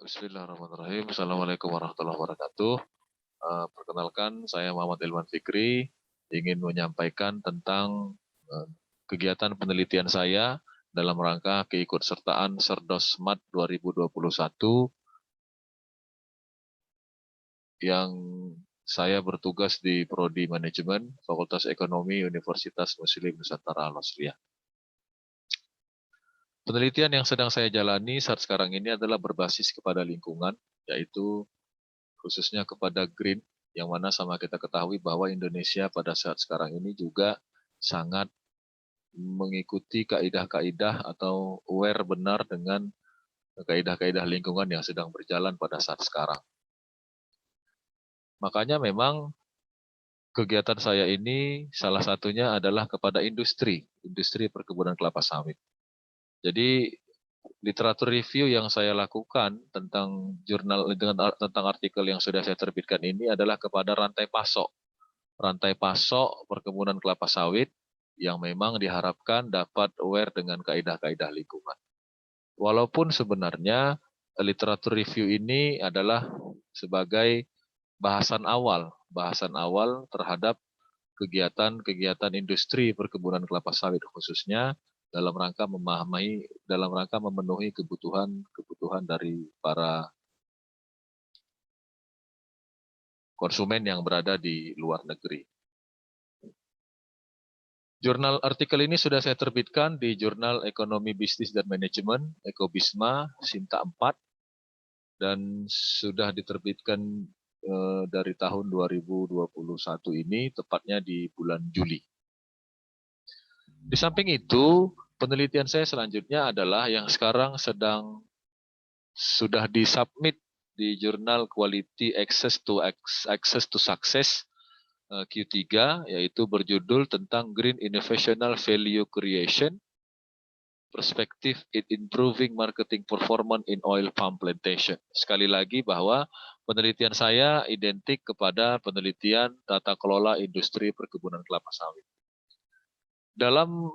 Bismillahirrahmanirrahim. Assalamualaikum warahmatullahi wabarakatuh. Perkenalkan, saya Muhammad Ilman Fikri, ingin menyampaikan tentang kegiatan penelitian saya dalam rangka keikutsertaan Serdosmat 2021 yang saya bertugas di Prodi Manajemen Fakultas Ekonomi Universitas Muslim Nusantara Al-Azhar. Penelitian yang sedang saya jalani saat sekarang ini adalah berbasis kepada lingkungan, yaitu khususnya kepada green, yang mana sama kita ketahui bahwa Indonesia pada saat sekarang ini juga sangat mengikuti kaidah-kaidah atau aware benar dengan kaidah-kaidah lingkungan yang sedang berjalan pada saat sekarang. Makanya memang kegiatan saya ini salah satunya adalah kepada industri perkebunan kelapa sawit. Jadi literatur review yang saya lakukan tentang tentang artikel yang sudah saya terbitkan ini adalah kepada rantai pasok perkebunan kelapa sawit yang memang diharapkan dapat aware dengan kaidah-kaidah lingkungan. Walaupun sebenarnya literatur review ini adalah sebagai bahasan awal terhadap kegiatan industri perkebunan kelapa sawit khususnya dalam rangka memenuhi kebutuhan dari para konsumen yang berada di luar negeri. Jurnal artikel ini sudah saya terbitkan di Jurnal Ekonomi Bisnis dan Manajemen Ekobisma Sinta 4 dan sudah diterbitkan dari tahun 2021 ini, tepatnya di bulan Juli. Di samping itu, penelitian saya selanjutnya adalah yang sekarang sudah disubmit di jurnal Quality Access to Success Q3, yaitu berjudul tentang Green Innovational Value Creation, Perspective in Improving Marketing Performance in Oil Palm Plantation. Sekali lagi bahwa penelitian saya identik kepada penelitian tata kelola industri perkebunan kelapa sawit. Dalam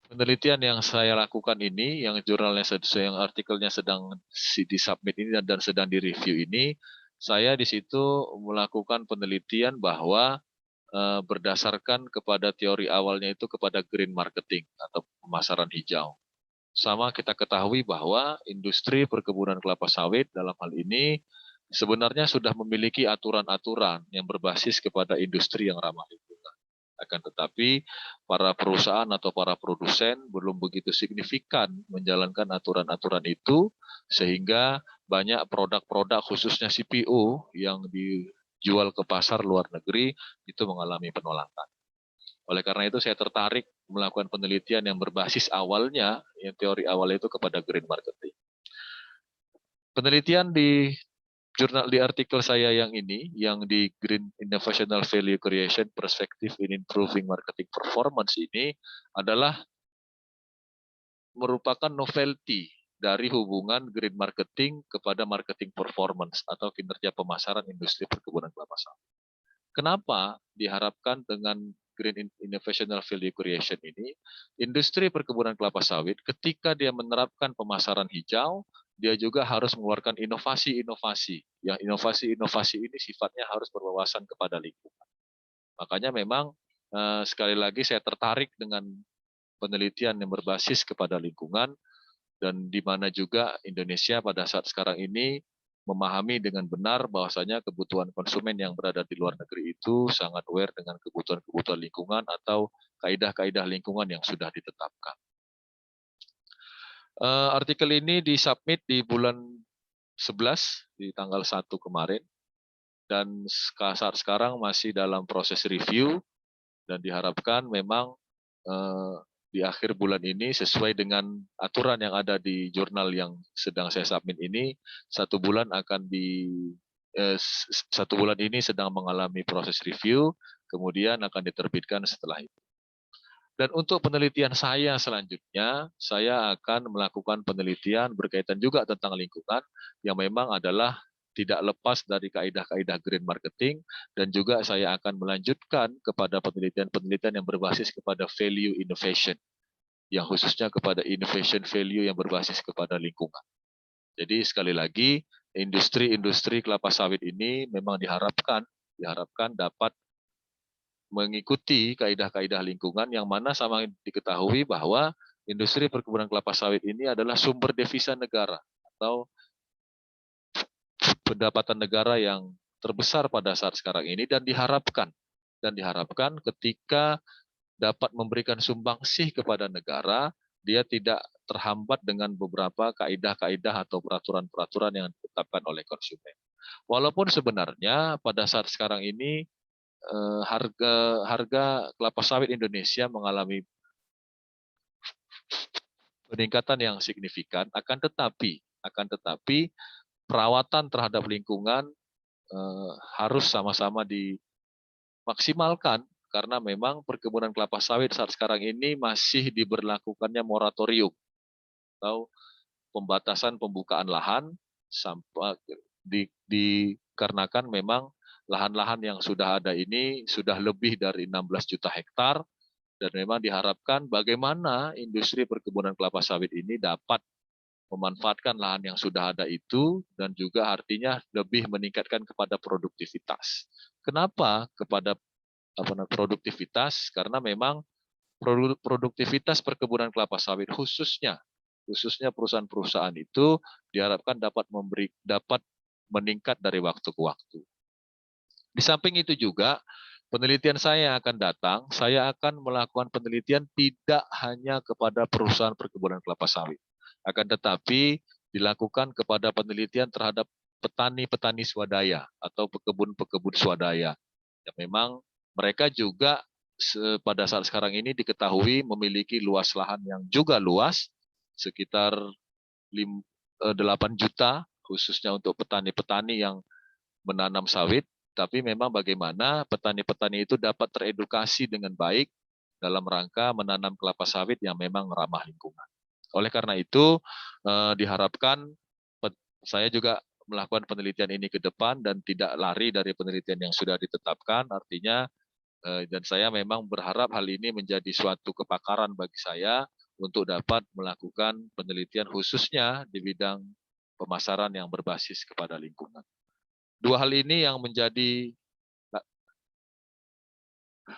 penelitian yang saya lakukan ini, yang artikelnya sedang disubmit ini dan sedang direview ini, saya di situ melakukan penelitian bahwa berdasarkan kepada teori awalnya itu kepada green marketing atau pemasaran hijau. Sama kita ketahui bahwa industri perkebunan kelapa sawit dalam hal ini sebenarnya sudah memiliki aturan-aturan yang berbasis kepada industri yang ramah lingkungan. Akan tetapi para perusahaan atau para produsen belum begitu signifikan menjalankan aturan-aturan itu, sehingga banyak produk-produk khususnya CPO yang dijual ke pasar luar negeri itu mengalami penolakan. Oleh karena itu saya tertarik melakukan penelitian yang berbasis awalnya, yang teori awal itu kepada green marketing. Penelitian di artikel saya yang ini, yang di Green Innovational Value Creation Perspective in Improving Marketing Performance ini adalah merupakan novelty dari hubungan green marketing kepada marketing performance atau kinerja pemasaran industri perkebunan kelapa sawit. Kenapa diharapkan dengan Green Innovational Value Creation ini, industri perkebunan kelapa sawit ketika dia menerapkan pemasaran hijau, dia juga harus mengeluarkan inovasi-inovasi. Yang inovasi-inovasi ini sifatnya harus berwawasan kepada lingkungan. Makanya memang sekali lagi saya tertarik dengan penelitian yang berbasis kepada lingkungan, dan di mana juga Indonesia pada saat sekarang ini memahami dengan benar bahwasanya kebutuhan konsumen yang berada di luar negeri itu sangat aware dengan kebutuhan-kebutuhan lingkungan atau kaidah-kaidah lingkungan yang sudah ditetapkan. Artikel ini disubmit di bulan 11 di tanggal 1 kemarin dan saat sekarang masih dalam proses review dan diharapkan memang di akhir bulan ini sesuai dengan aturan yang ada di jurnal yang sedang saya submit ini, satu bulan ini sedang mengalami proses review, kemudian akan diterbitkan setelah itu. Dan untuk penelitian saya selanjutnya, saya akan melakukan penelitian berkaitan juga tentang lingkungan yang memang adalah tidak lepas dari kaidah-kaidah green marketing, dan juga saya akan melanjutkan kepada penelitian-penelitian yang berbasis kepada value innovation, yang khususnya kepada innovation value yang berbasis kepada lingkungan. Jadi sekali lagi, industri-industri kelapa sawit ini memang diharapkan dapat mengikuti kaidah-kaidah lingkungan yang mana sama diketahui bahwa industri perkebunan kelapa sawit ini adalah sumber devisa negara atau pendapatan negara yang terbesar pada saat sekarang ini dan diharapkan ketika dapat memberikan sumbangsih kepada negara, dia tidak terhambat dengan beberapa kaidah-kaidah atau peraturan-peraturan yang ditetapkan oleh konsumen. Walaupun sebenarnya pada saat sekarang ini harga harga kelapa sawit Indonesia mengalami peningkatan yang signifikan, akan tetapi perawatan terhadap lingkungan harus sama-sama dimaksimalkan karena memang perkebunan kelapa sawit saat sekarang ini masih diberlakukannya moratorium atau pembatasan pembukaan lahan sampai dikarenakan memang lahan-lahan yang sudah ada ini sudah lebih dari 16 juta hektar dan memang diharapkan bagaimana industri perkebunan kelapa sawit ini dapat memanfaatkan lahan yang sudah ada itu dan juga artinya lebih meningkatkan kepada produktivitas. Kenapa kepada produktivitas? Karena memang produktivitas perkebunan kelapa sawit khususnya perusahaan-perusahaan itu diharapkan dapat meningkat dari waktu ke waktu. Di samping itu juga penelitian saya akan datang, saya akan melakukan penelitian tidak hanya kepada perusahaan perkebunan kelapa sawit, akan tetapi dilakukan kepada penelitian terhadap petani-petani swadaya atau pekebun-pekebun swadaya. Yang memang mereka juga pada saat sekarang ini diketahui memiliki luas lahan yang juga luas, sekitar 8 juta, khususnya untuk petani-petani yang menanam sawit, tapi memang bagaimana petani-petani itu dapat teredukasi dengan baik dalam rangka menanam kelapa sawit yang memang ramah lingkungan. Oleh karena itu, diharapkan saya juga melakukan penelitian ini ke depan dan tidak lari dari penelitian yang sudah ditetapkan, artinya dan saya memang berharap hal ini menjadi suatu kepakaran bagi saya untuk dapat melakukan penelitian khususnya di bidang pemasaran yang berbasis kepada lingkungan. Dua hal ini yang menjadi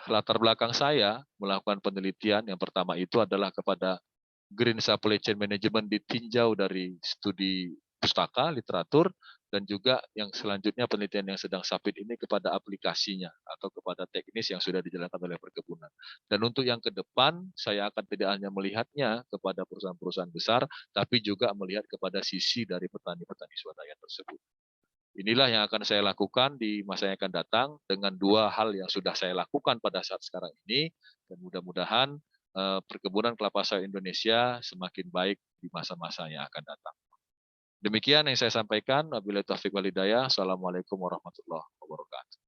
latar belakang saya melakukan penelitian. Yang pertama itu adalah kepada Green Supply Chain Management ditinjau dari studi pustaka, literatur, dan juga yang selanjutnya penelitian yang sedang submit ini kepada aplikasinya atau kepada teknis yang sudah dijalankan oleh perkebunan. Dan untuk yang ke depan, saya akan tidak hanya melihatnya kepada perusahaan-perusahaan besar, tapi juga melihat kepada sisi dari petani-petani swadaya tersebut. Inilah yang akan saya lakukan di masa yang akan datang dengan dua hal yang sudah saya lakukan pada saat sekarang ini, dan mudah-mudahan perkebunan kelapa sawit Indonesia semakin baik di masa-masa yang akan datang. Demikian yang saya sampaikan. Wabillahi taufiq wal hidayah. Assalamualaikum warahmatullahi wabarakatuh.